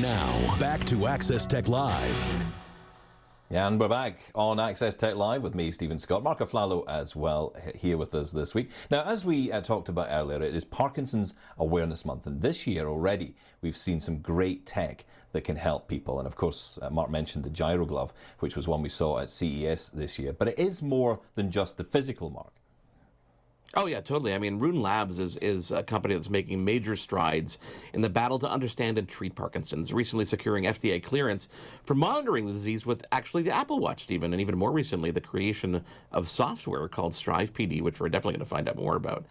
Now, back to Access Tech Live. And we're back on Access Tech Live with me, Stephen Scott. Mark Aflalo as well here with us this week. Now, as we talked about earlier, it is Parkinson's Awareness Month. And this year already, we've seen some great tech that can help people. And of course, Mark mentioned the gyro glove, which was one we saw at CES this year. But it is more than just the physical, Mark. Oh, yeah, totally. I mean, Rune Labs is a company that's making major strides in the battle to understand and treat Parkinson's, recently securing FDA clearance for monitoring the disease with actually the Apple Watch, Stephen, and even more recently, the creation of software called StrivePD, which we're definitely going to find out more about.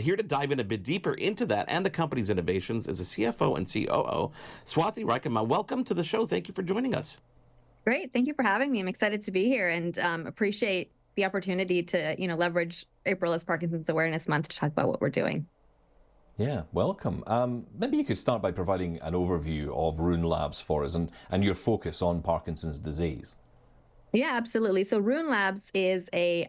Here to dive in a bit deeper into that and the company's innovations is the CFO and COO, Swati Reichmuth. Welcome to the show. Thank you for joining us. Great. Thank you for having me. I'm excited to be here and appreciate the opportunity to, leverage April as Parkinson's Awareness Month to talk about what we're doing. Yeah, welcome. Maybe you could start by providing an overview of Rune Labs for us and your focus on Parkinson's disease. Yeah, absolutely. So Rune Labs is a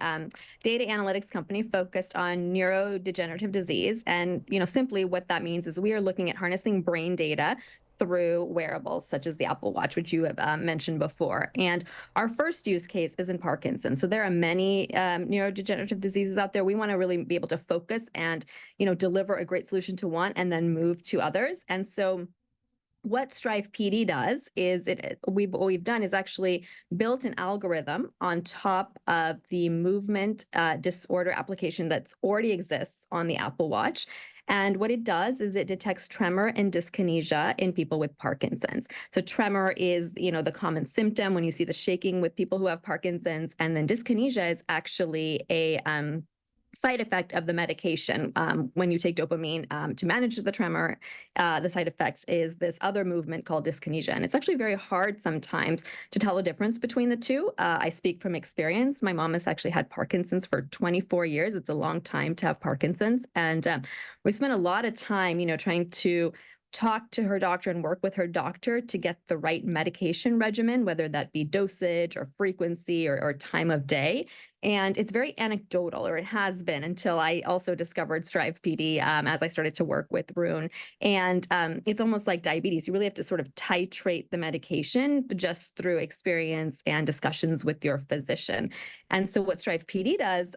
data analytics company focused on neurodegenerative disease. And, simply what that means is we are looking at harnessing brain data through wearables such as the Apple Watch, which you have mentioned before. And our first use case is in Parkinson's. So there are many neurodegenerative diseases out there. We want to really be able to focus and, deliver a great solution to one and then move to others. And so what StrivePD does is what we've done is actually built an algorithm on top of the movement disorder application that's already exists on the Apple Watch. And what it does is it detects tremor and dyskinesia in people with Parkinson's. So tremor is, the common symptom when you see the shaking with people who have Parkinson's, and then dyskinesia is actually a side effect of the medication. When you take dopamine to manage the tremor, the side effect is this other movement called dyskinesia. And it's actually very hard sometimes to tell the difference between the two. I speak from experience. My mom has actually had Parkinson's for 24 years. It's a long time to have Parkinson's. And we spent a lot of time, trying to talk to her doctor and work with her doctor to get the right medication regimen, whether that be dosage or frequency or time of day. And it's very anecdotal, or it has been, until I also discovered StrivePD as I started to work with Rune. And it's almost like diabetes. You really have to sort of titrate the medication just through experience and discussions with your physician. And so what StrivePD does,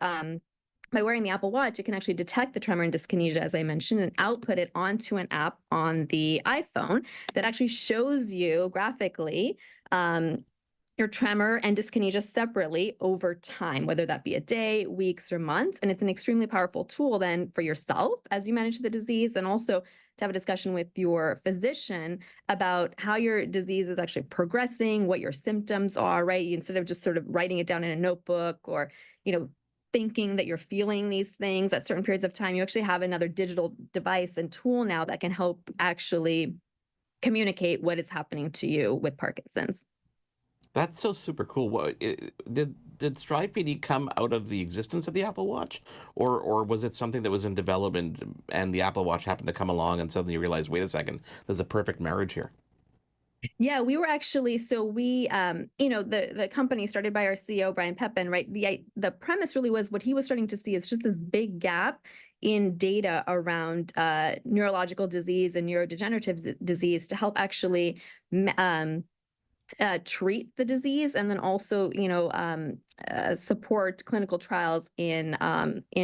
by wearing the Apple Watch, it can actually detect the tremor and dyskinesia, as I mentioned, and output it onto an app on the iPhone that actually shows you graphically your tremor and dyskinesia separately over time, whether that be a day, weeks, or months. And it's an extremely powerful tool then for yourself as you manage the disease, and also to have a discussion with your physician about how your disease is actually progressing, what your symptoms are, right? Instead of just sort of writing it down in a notebook or, thinking that you're feeling these things at certain periods of time, you actually have another digital device and tool now that can help actually communicate what is happening to you with Parkinson's. That's so super cool. Did StrivePD come out of the existence of the Apple Watch, or was it something that was in development and the Apple Watch happened to come along and suddenly you realized, wait a second, there's a perfect marriage here? Yeah, we were actually, so we, the company started by our CEO, Brian Pepin, right? The premise really was what he was starting to see is just this big gap in data around neurological disease and neurodegenerative disease to help actually treat the disease, and then also, support clinical trials in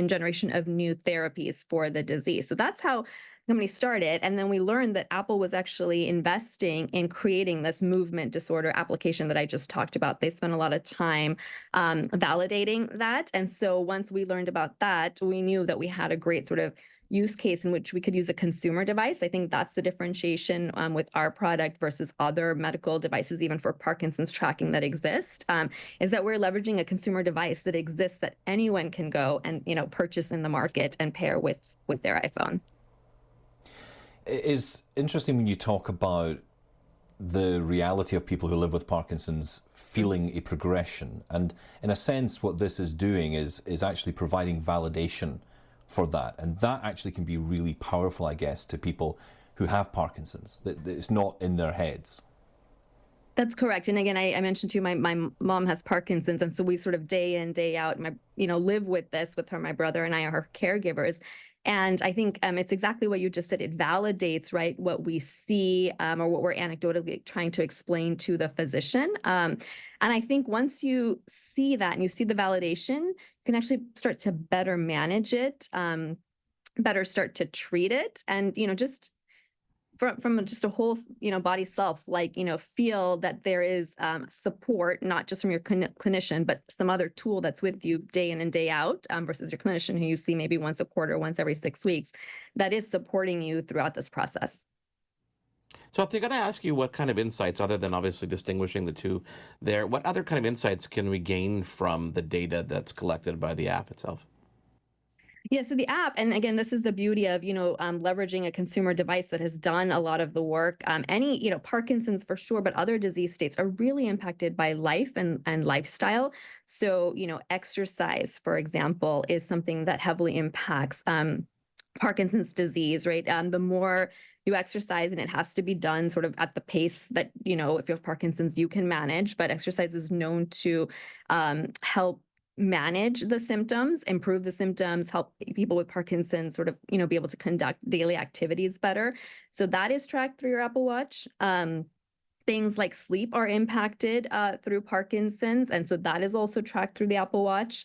generation of new therapies for the disease. So that's how the company started. And then we learned that Apple was actually investing in creating this movement disorder application that I just talked about. They spent a lot of time validating that. And so once we learned about that, we knew that we had a great sort of use case in which we could use a consumer device. I think that's the differentiation with our product versus other medical devices, even for Parkinson's tracking that exist, is that we're leveraging a consumer device that exists that anyone can go and purchase in the market and pair with their iPhone. It's interesting when you talk about the reality of people who live with Parkinson's feeling a progression. And in a sense, what this is doing is actually providing validation for that. And that actually can be really powerful, I guess, to people who have Parkinson's, that it's not in their heads. That's correct. And again, I mentioned to you, my mom has Parkinson's. And so we sort of day in, day out, live with this with her. My brother and I are her caregivers. And I think it's exactly what you just said. It validates, right, what we see or what we're anecdotally trying to explain to the physician. And I think once you see that and you see the validation, you can actually start to better manage it, better start to treat it, and just from just a whole body self, like feel that there is support, not just from your clinician, but some other tool that's with you day in and day out, versus your clinician who you see maybe once a quarter, once every 6 weeks, that is supporting you throughout this process. So if they're going to ask you what kind of insights, other than obviously distinguishing the two there, what other kind of insights can we gain from the data that's collected by the app itself? Yeah, so the app, and again, this is the beauty of, leveraging a consumer device that has done a lot of the work. Any, Parkinson's for sure, but other disease states are really impacted by life and lifestyle. So, exercise, for example, is something that heavily impacts Parkinson's disease, right? The more you exercise, and it has to be done sort of at the pace that, if you have Parkinson's, you can manage, but exercise is known to help manage the symptoms, improve the symptoms, help people with Parkinson's sort of, be able to conduct daily activities better. So that is tracked through your Apple Watch. Things like sleep are impacted through Parkinson's. And so that is also tracked through the Apple Watch.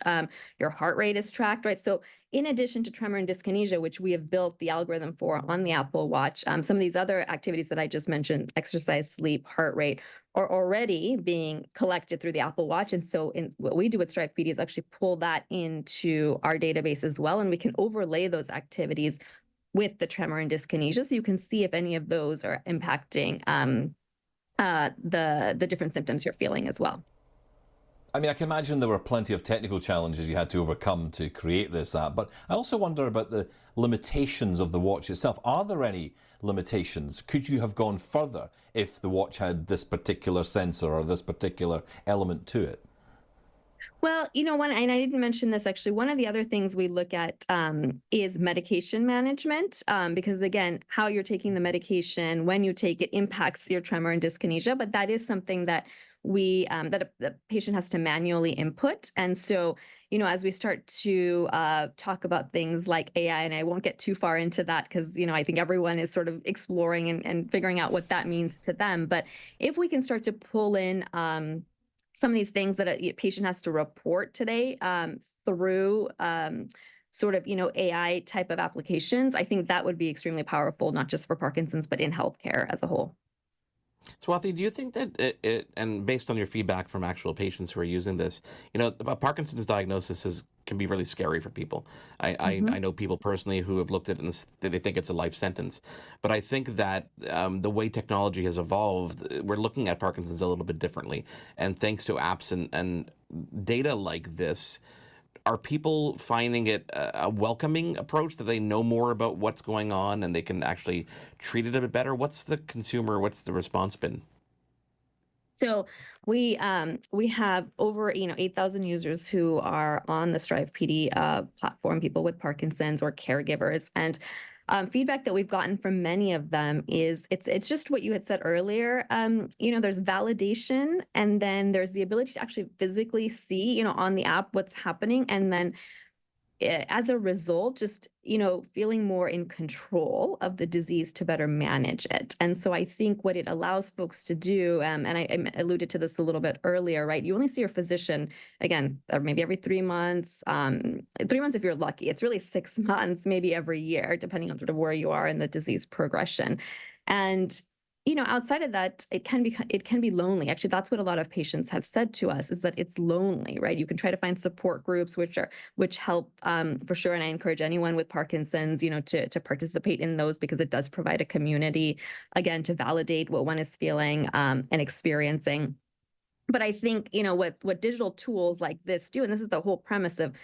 Your heart rate is tracked, right? So in addition to tremor and dyskinesia, which we have built the algorithm for on the Apple Watch, some of these other activities that I just mentioned, exercise, sleep, heart rate, are already being collected through the Apple Watch. And so what we do with StrivePD is actually pull that into our database as well. And we can overlay those activities with the tremor and dyskinesia. So you can see if any of those are impacting the different symptoms you're feeling as well. I mean, I can imagine there were plenty of technical challenges you had to overcome to create this app, but I also wonder about the limitations of the watch itself. Are there any limitations? Could you have gone further if the watch had this particular sensor or this particular element to it? Well, and I didn't mention this actually, one of the other things we look at is medication management, because again, how you're taking the medication, when you take it, impacts your tremor and dyskinesia, but that is something that the patient has to manually input. And so, as we start to talk about things like AI, and I won't get too far into that because, I think everyone is sort of exploring and figuring out what that means to them. But if we can start to pull in some of these things that a patient has to report today through sort of, AI type of applications, I think that would be extremely powerful, not just for Parkinson's, but in healthcare as a whole. Swati, do you think that and based on your feedback from actual patients who are using this, a Parkinson's diagnosis can be really scary for people. I know people personally who have looked at it and they think it's a life sentence. But I think that the way technology has evolved, we're looking at Parkinson's a little bit differently. And thanks to apps and data like this, are people finding it a welcoming approach, that they know more about what's going on and they can actually treat it a bit better? What's the response been? So we have over 8,000 users who are on the StrivePD platform, people with Parkinson's or caregivers, and feedback that we've gotten from many of them is it's just what you had said earlier. There's validation, and then there's the ability to actually physically see, on the app what's happening, and then as a result, just, feeling more in control of the disease to better manage it. And so I think what it allows folks to do, and I alluded to this a little bit earlier, right? You only see your physician, again, maybe every 3 months, 3 months if you're lucky. It's really 6 months, maybe every year, depending on sort of where you are in the disease progression. And outside of that, it can be lonely. Actually, that's what a lot of patients have said to us, is that it's lonely, right? You can try to find support groups which help for sure. And I encourage anyone with Parkinson's, to participate in those, because it does provide a community, again, to validate what one is feeling and experiencing. But I think, what digital tools like this do, and this is the whole premise of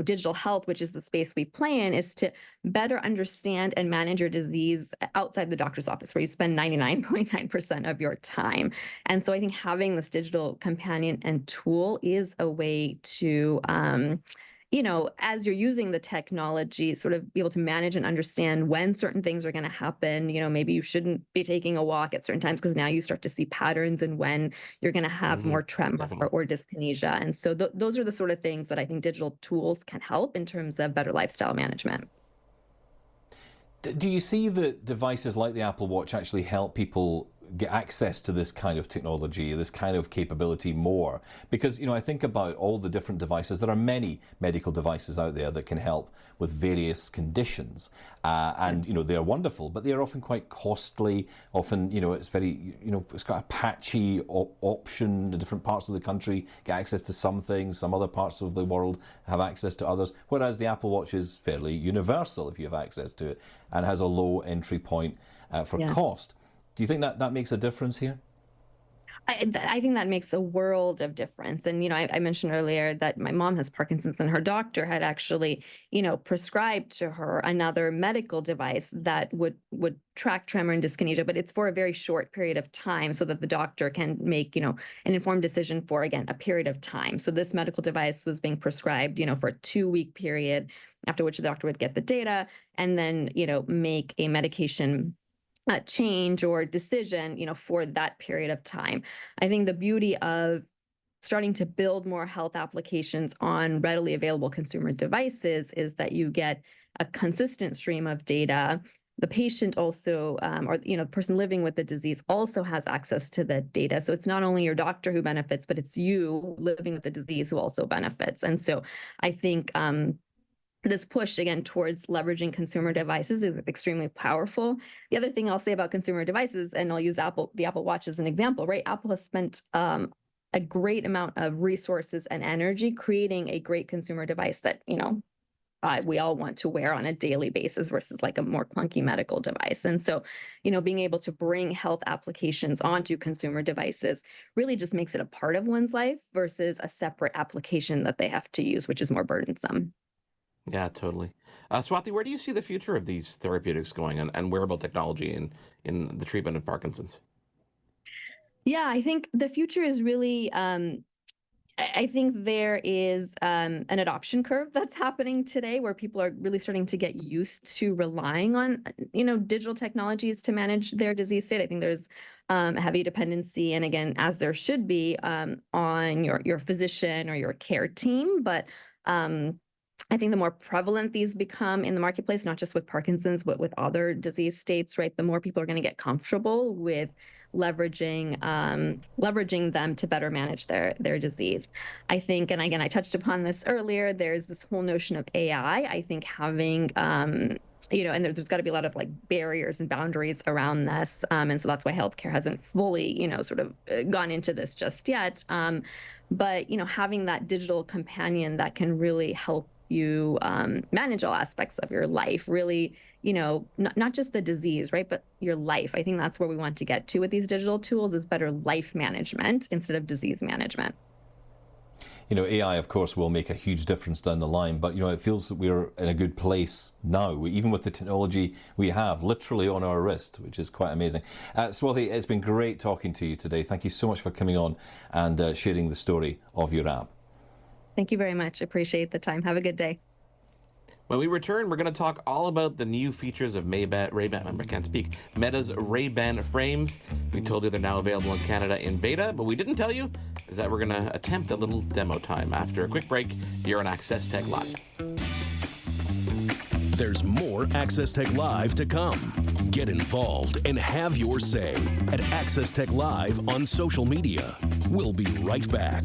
digital health, which is the space we play in, is to better understand and manage your disease outside the doctor's office, where you spend 99.9% of your time. And so I think having this digital companion and tool is a way to, as you're using the technology, sort of be able to manage and understand when certain things are going to happen. Maybe you shouldn't be taking a walk at certain times, because now you start to see patterns and when you're going to have more tremor or dyskinesia. And so those are the sort of things that I think digital tools can help in terms of better lifestyle management. Do you see that devices like the Apple Watch actually help people get access to this kind of technology, this kind of capability more? Because, I think about all the different devices. There are many medical devices out there that can help with various conditions. And, they're wonderful, but they're often quite costly. Often, it's very, it's got a patchy option. The different parts of the country get access to some things. Some other parts of the world have access to others. Whereas the Apple Watch is fairly universal if you have access to it and has a low entry point for cost. Do you think that makes a difference here? I think that makes a world of difference. And, I mentioned earlier that my mom has Parkinson's and her doctor had actually, prescribed to her another medical device that would track tremor and dyskinesia, but it's for a very short period of time so that the doctor can make, an informed decision for, again, a period of time. So this medical device was being prescribed, for a 2-week period, after which the doctor would get the data and then, make a medication change or decision, for that period of time. I think the beauty of starting to build more health applications on readily available consumer devices is that you get a consistent stream of data. The patient also, or the person living with the disease also has access to the data. So it's not only your doctor who benefits, but it's you living with the disease who also benefits. And so I think this push again towards leveraging consumer devices is extremely powerful. The other thing I'll say about consumer devices, and I'll use the Apple Watch as an example, right? Apple has spent a great amount of resources and energy creating a great consumer device that, we all want to wear on a daily basis versus like a more clunky medical device. And so, being able to bring health applications onto consumer devices really just makes it a part of one's life versus a separate application that they have to use, which is more burdensome. Yeah, totally. Swati, where do you see the future of these therapeutics going and wearable technology in the treatment of Parkinson's? Yeah, I think the future is really, I think there is an adoption curve that's happening today where people are really starting to get used to relying on, digital technologies to manage their disease state. I think there's a heavy dependency, and again, as there should be, on your physician or your care team. But I think the more prevalent these become in the marketplace, not just with Parkinson's, but with other disease states, right, the more people are going to get comfortable with leveraging them to better manage their disease. I think, and again, I touched upon this earlier, there's this whole notion of AI. I think having, and there's got to be a lot of like barriers and boundaries around this. And so that's why healthcare hasn't fully, sort of gone into this just yet. But, having that digital companion that can really help you manage all aspects of your life, really, not just the disease, right, but your life. I think that's where we want to get to with these digital tools is better life management instead of disease management. AI, of course, will make a huge difference down the line, but, it feels that we're in a good place now, even with the technology we have literally on our wrist, which is quite amazing. Swati, it's been great talking to you today. Thank you so much for coming on and sharing the story of your app. Thank you very much. Appreciate the time. Have a good day. When we return, we're going to talk all about the new features of Meta's Ray-Ban frames. We told you they're now available in Canada in beta, but we didn't tell you is that we're going to attempt a little demo time after a quick break here on Access Tech Live. There's more Access Tech Live to come. Get involved and have your say at Access Tech Live on social media. We'll be right back.